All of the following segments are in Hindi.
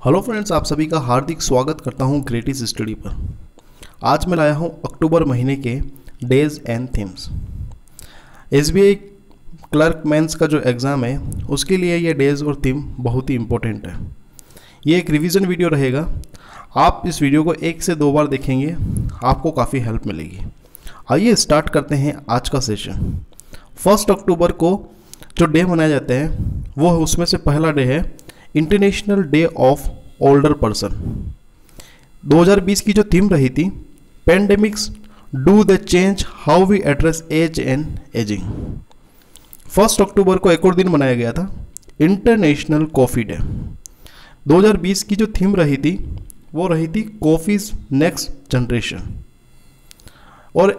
हेलो फ्रेंड्स, आप सभी का हार्दिक स्वागत करता हूं ग्रेटिस स्टडी पर। आज मैं लाया हूं अक्टूबर महीने के days and themes. SBI clerk mains का जो एग्ज़ाम है उसके लिए ये डेज और थीम बहुत ही इम्पोर्टेंट है। ये एक रिवीजन वीडियो रहेगा। आप इस वीडियो को 1 से 2 बार देखेंगे, आपको काफ़ी हेल्प मिलेगी। आइए स्टार्ट करते हैं आज का सेशन। 1 अक्टूबर को जो डे मनाए जाते हैं वो उसमें से पहला डे है international day of older person. 2020 की जो थीम रही थी pandemics do the change how we address age and ageing. 1 October को एक और दिन मनाया गया था इंटरनेशनल कॉफ़ी डे। 2020 की जो थीम रही थी वो रही थी कॉफ़ीज नेक्स्ट जनरेशन। और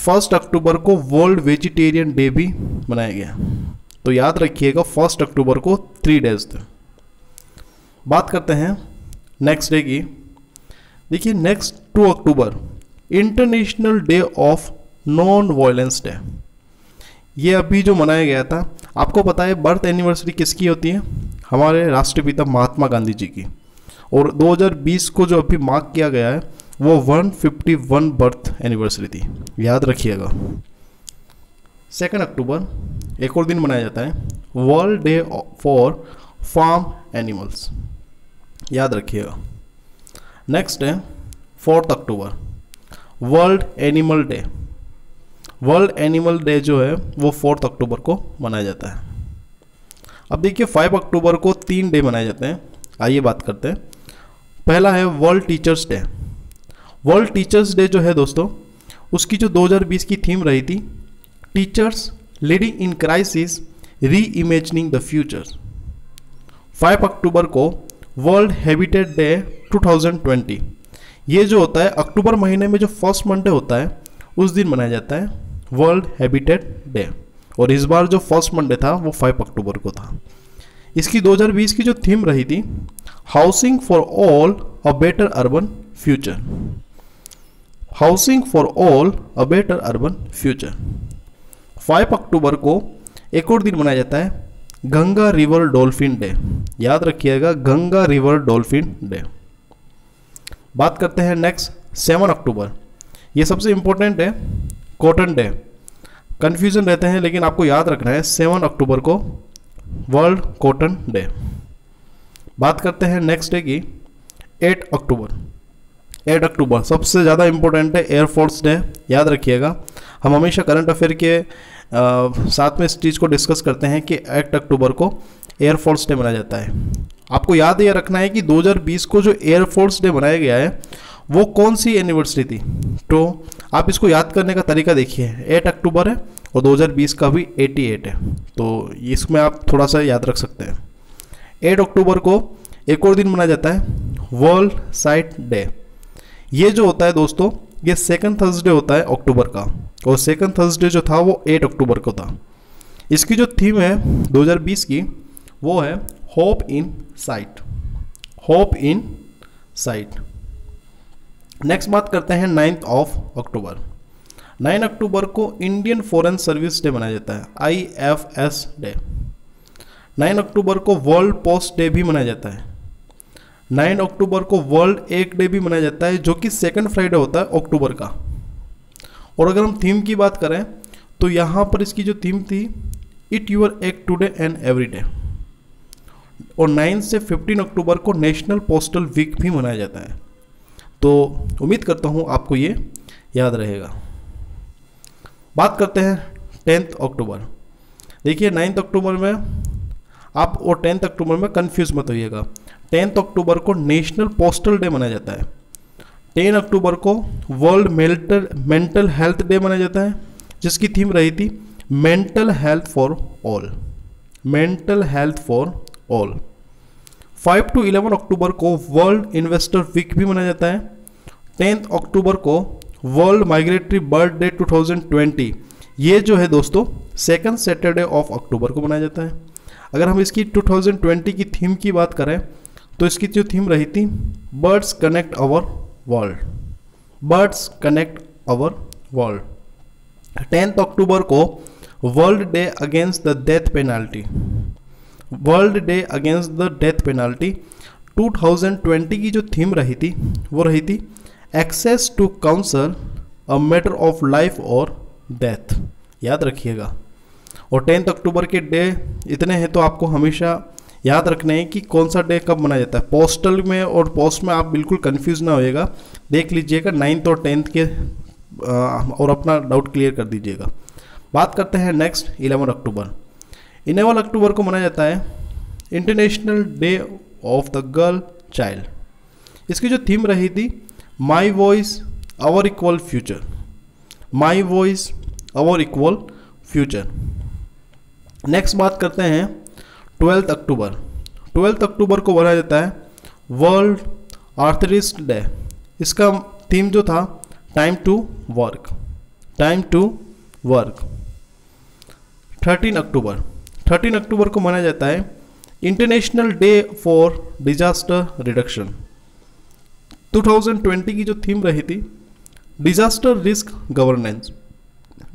1 अक्टूबर को वर्ल्ड वेजिटेरियन डे भी मनाया गया। तो याद रखिएगा 1 अक्टूबर को 3 डेज थे। बात करते हैं नेक्स्ट डे की। देखिए next 2 October international day of non violence day. ये अभी जो मनाया गया था, आपको पता है बर्थ एनिवर्सरी किसकी होती है? हमारे राष्ट्रपिता महात्मा गांधी जी की। और 2020 को जो अभी मार्क किया गया है वो 151 बर्थ एनिवर्सरी थी, याद रखिएगा। 2 अक्टूबर एक और दिन मनाया जाता है world day for farm animals, याद रखिएगा। नेक्स्ट है 4 अक्टूबर world animal day. World animal day जो है वो 4 अक्टूबर को मनाया जाता है। अब देखिए 5 अक्टूबर को 3 डे मनाए जाते हैं। आइए बात करते हैं। पहला है world teachers day. World teachers day जो है दोस्तों, उसकी जो 2020 की थीम रही थी टीचर्स लीडिंग इन क्राइसिस री इमेजिनिंग द फ्यूचर। 5 अक्टूबर को वर्ल्ड हैबिटेट डे 2020। ये जो होता है अक्टूबर महीने में जो फर्स्ट मंडे होता है उस दिन मनाया जाता है वर्ल्ड हैबिटेट डे। और इस बार जो फर्स्ट मंडे था वो 5 अक्टूबर को था। इसकी 2020 की जो थीम रही थी housing for all a better urban future. Housing for all a better urban future. 5 अक्टूबर को एक और दिन मनाया जाता है गंगा रिवर डॉल्फिन डे, याद रखिएगा गंगा रिवर डॉल्फिन डे। बात करते हैं नेक्स्ट 7 अक्टूबर। ये सबसे इंपॉर्टेंट है कॉटन डे। कंफ्यूजन रहते हैं लेकिन आपको याद रखना है 7 अक्टूबर को वर्ल्ड कॉटन डे। बात करते हैं नेक्स्ट डे की 8 अक्टूबर। 8 अक्टूबर सबसे ज़्यादा इंपॉर्टेंट है एयरफोर्स डे, याद रखिएगा। हम हमेशा करंट अफेयर के साथ में इस चीज़ को डिस्कस करते हैं कि 8 अक्टूबर को एयरफोर्स डे मनाया जाता है। आपको याद ये रखना है कि 2020 को जो एयरफोर्स डे मनाया गया है वो कौन सी एनिवर्सरी थी। तो आप इसको याद करने का तरीका देखिए, 8 अक्टूबर है और 2020 का भी 88 है, तो इसमें आप थोड़ा सा याद रख सकते हैं। 8 अक्टूबर को एक और दिन मनाया जाता है वर्ल्ड साइट डे। ये जो होता है दोस्तों ये 2nd थर्सडे होता है अक्टूबर का, और 2nd थर्सडे जो था वो 8 अक्टूबर को था। इसकी जो थीम है 2020 की वो है होप इन साइट। होप इन साइट। नेक्स्ट बात करते हैं 9 अक्टूबर। 9 अक्टूबर को इंडियन फॉरेन सर्विस डे मनाया जाता है IFS डे। 9 अक्टूबर को वर्ल्ड पोस्ट डे भी मनाया जाता है। 9 अक्टूबर को वर्ल्ड एग डे भी मनाया जाता है जो कि 2nd फ्राइडे होता है अक्टूबर का। और अगर हम थीम की बात करें तो यहाँ पर इसकी जो थीम थी it your egg today and every day. और 9 से 15 अक्टूबर को नेशनल पोस्टल वीक भी मनाया जाता है। तो उम्मीद करता हूँ आपको ये याद रहेगा। बात करते हैं 10 अक्टूबर। देखिए 9 अक्टूबर में आप और 10 अक्टूबर में कंफ्यूज मत होइएगा। 10 अक्टूबर को नेशनल पोस्टल डे मनाया जाता है। 10 अक्टूबर को वर्ल्ड मेंटल हेल्थ डे मनाया जाता है जिसकी थीम रही थी mental health for all. Mental health for all. 5 to 11 अक्टूबर को वर्ल्ड इन्वेस्टर वीक भी मनाया जाता है। 10 अक्टूबर को वर्ल्ड माइग्रेटरी बर्ड डे 2020। ये जो है दोस्तों 2nd सैटरडे ऑफ अक्टूबर को मनाया जाता है। अगर हम इसकी 2020 की थीम की बात करें तो इसकी जो थीम रही थी birds connect our world. Birds connect our world. 10 October को world day against the death penalty. World day against the death penalty 2020 की जो थीम रही थी वो रही थी access to counsel a matter of life और डेथ, याद रखिएगा। और 10 अक्टूबर के डे इतने हैं तो आपको हमेशा याद रखना है कि कौन सा डे कब मनाया जाता है। पोस्टल में और पोस्ट में आप बिल्कुल कंफ्यूज ना होइएगा, देख लीजिएगा 9th और 10th के और अपना डाउट क्लियर कर दीजिएगा। बात करते हैं नेक्स्ट 11 अक्टूबर। 11 अक्टूबर को मनाया जाता है international day of the girl child. इसकी जो थीम रही थी my voice our equal future, my voice our equal future. Next बात करते हैं 12 अक्टूबर। 12 अक्टूबर को मनाया जाता है वर्ल्ड आर्थरिस्ट डे। इसका थीम जो था time to work, time to work. 13 October, 13 October को मनाया जाता है international day for disaster reduction. 2020 की जो थीम रही थी disaster risk governance,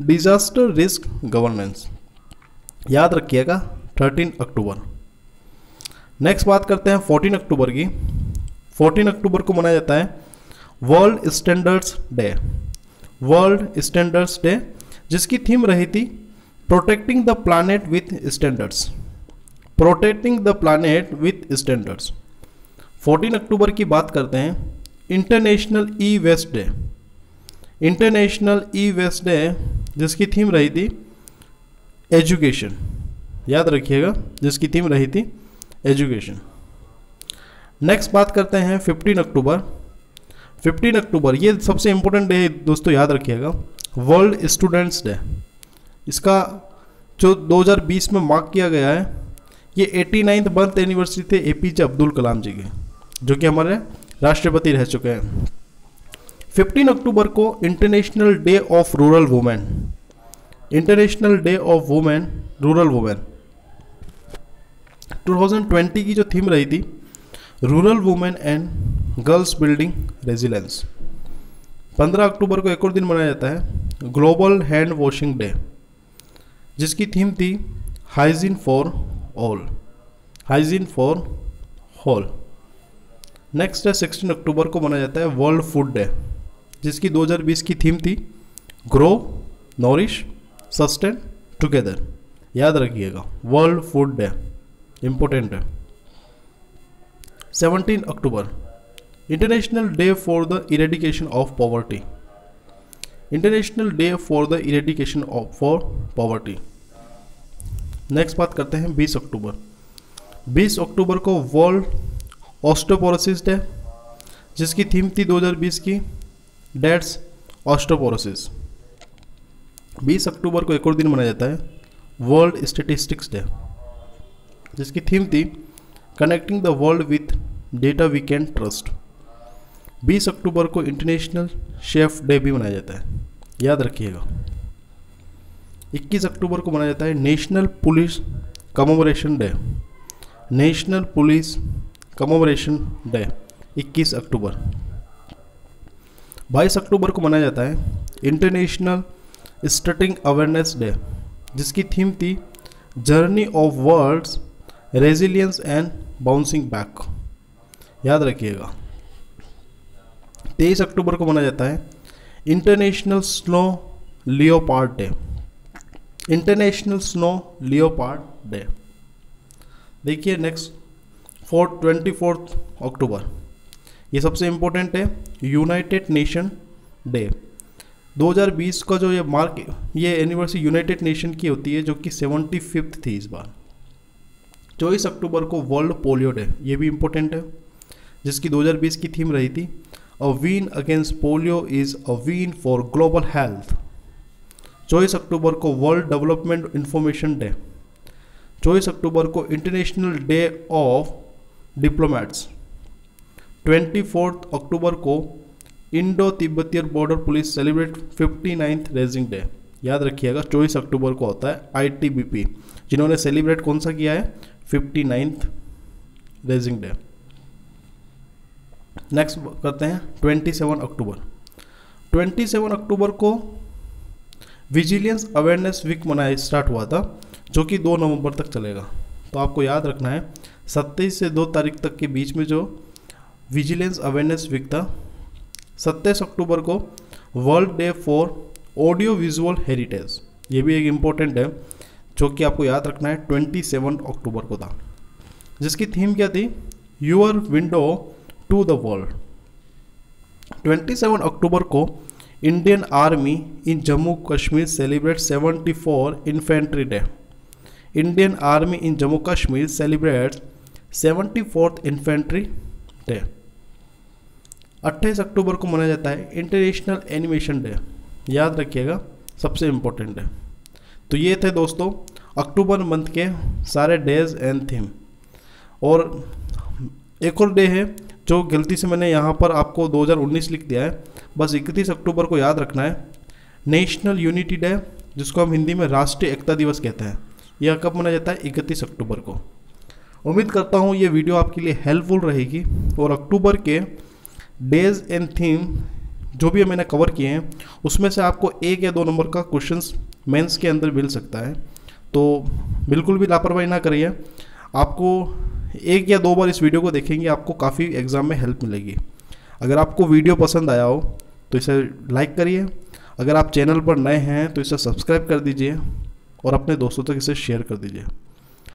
disaster risk governance, याद रखिएगा 13 अक्टूबर। नेक्स्ट बात करते हैं 14 अक्टूबर की। 14 अक्टूबर को मनाया जाता है world standards day, world standards day, जिसकी थीम रही थी protecting the planet with standards, protecting the planet with standards. 14 October की बात करते हैं international e waste day, international e waste day, जिसकी थीम रही थी एजुकेशन, याद रखिएगा, जिसकी थीम रही थी एजुकेशन। नेक्स्ट बात करते हैं 15 अक्टूबर। 15 अक्टूबर ये सबसे इंपॉर्टेंट डे है दोस्तों, याद रखिएगा, वर्ल्ड स्टूडेंट्स डे। इसका जो 2020 में मार्क किया गया है ये 89th बर्थ एनिवर्सरी थे APJ अब्दुल कलाम जी के, जो कि हमारे राष्ट्रपति रह चुके हैं। 15 अक्टूबर को international day of rural women, international day of women, rural women. 2020 की जो थीम रही थी rural women and girls building resilience. 15 अक्टूबर को एक और दिन मनाया जाता है ग्लोबल हैंड वॉशिंग डे, जिसकी थीम थी hygiene for all, hygiene for all. Next है 16 अक्टूबर को मनाया जाता है वर्ल्ड फूड डे, जिसकी 2020 की थीम थी ग्रो नॉरिश सस्टेन टुगेदर, याद रखिएगा वर्ल्ड फूड डे इंपॉर्टेंट है। 17 अक्टूबर international day for the eradication of poverty, international day for the eradication of for poverty. Next बात करते हैं 20 अक्टूबर। 20 अक्टूबर को वर्ल्ड ऑस्टियोपोरोसिस डे, जिसकी थीम थी 2020 की डेट्स ऑस्टियोपोरोसिस। 20 अक्टूबर को एक और दिन मनाया जाता है वर्ल्ड स्टैटिस्टिक्स डे, जिसकी थीम थी connecting the world with data we can trust. 20 अक्टूबर को इंटरनेशनल शेफ डे भी मनाया जाता है, याद रखिएगा। 21 अक्टूबर को मनाया जाता है national police commemoration day, national police commemoration day 21 अक्टूबर। 22 अक्टूबर को मनाया जाता है इंटरनेशनल स्टटिंग अवेयरनेस डे, जिसकी थीम थी journey of words resilience and bouncing back, याद रखिएगा। 23 अक्टूबर को मनाया जाता है international snow leopard day, international snow leopard day. देखिए नेक्स्ट 24 अक्टूबर, ये सबसे इम्पोर्टेंट है यूनाइटेड नेशन डे। 2020 का जो ये एनिवर्सरी यूनाइटेड नेशन की होती है, जो कि 75th थी इस बार। 24 अक्टूबर को वर्ल्ड पोलियो डे, ये भी इम्पोर्टेंट है, जिसकी 2020 की थीम रही थी a win against polio is a win for global health. 24 अक्टूबर को वर्ल्ड डेवलपमेंट इंफॉर्मेशन डे। 24 अक्टूबर को इंटरनेशनल डे ऑफ डिप्लोमेट्स। 24 अक्टूबर को Indo Tibetan border police celebrate 59th raising day, याद रखिएगा 24 अक्टूबर को होता है ITBP, जिन्होंने सेलिब्रेट कौन सा किया है 59th रेजिंग डे। नेक्स्ट करते हैं 27 अक्टूबर। 27 अक्टूबर को विजिलेंस अवेयरनेस वीक मनाया स्टार्ट हुआ था, जो कि 2 नवंबर तक चलेगा। तो आपको याद रखना है 27 से 2 तारीख तक के बीच में जो विजिलेंस अवेयरनेस वीक था, 27 अक्टूबर को world day for audio visual heritage, ये भी एक इम्पोर्टेंट है जो कि आपको याद रखना है 27 अक्टूबर को था, जिसकी थीम क्या थी, your window to the world. 27 October को Indian army in Jammu Kashmir celebrate 74 infantry day. Indian army in Jammu Kashmir celebrate 74th infantry day. 28 October को मनाया जाता है इंटरनेशनल एनिमेशन डे, याद रखिएगा सबसे इम्पोर्टेंट है। तो ये थे दोस्तों अक्टूबर मंथ के सारे डेज एंड थीम। और एक और डे है जो गलती से मैंने यहाँ पर आपको 2019 लिख दिया है, बस 31 अक्टूबर को याद रखना है, नेशनल यूनिटी डे, जिसको हम हिंदी में राष्ट्रीय एकता दिवस कहते हैं। यह कब मनाया जाता है, 31 अक्टूबर को। उम्मीद करता हूँ ये वीडियो आपके लिए हेल्पफुल रहेगी और अक्टूबर के डेज एंड थीम जो भी मैंने कवर किए हैं उसमें से आपको 1 या 2 नंबर का क्वेश्चंस मेंस के अंदर मिल सकता है। तो बिल्कुल भी लापरवाही ना करिए, आपको 1 या 2 बार इस वीडियो को देखेंगे आपको काफ़ी एग्ज़ाम में हेल्प मिलेगी। अगर आपको वीडियो पसंद आया हो तो इसे लाइक करिए, अगर आप चैनल पर नए हैं तो इसे सब्सक्राइब कर दीजिए और अपने दोस्तों तक इसे शेयर कर दीजिए।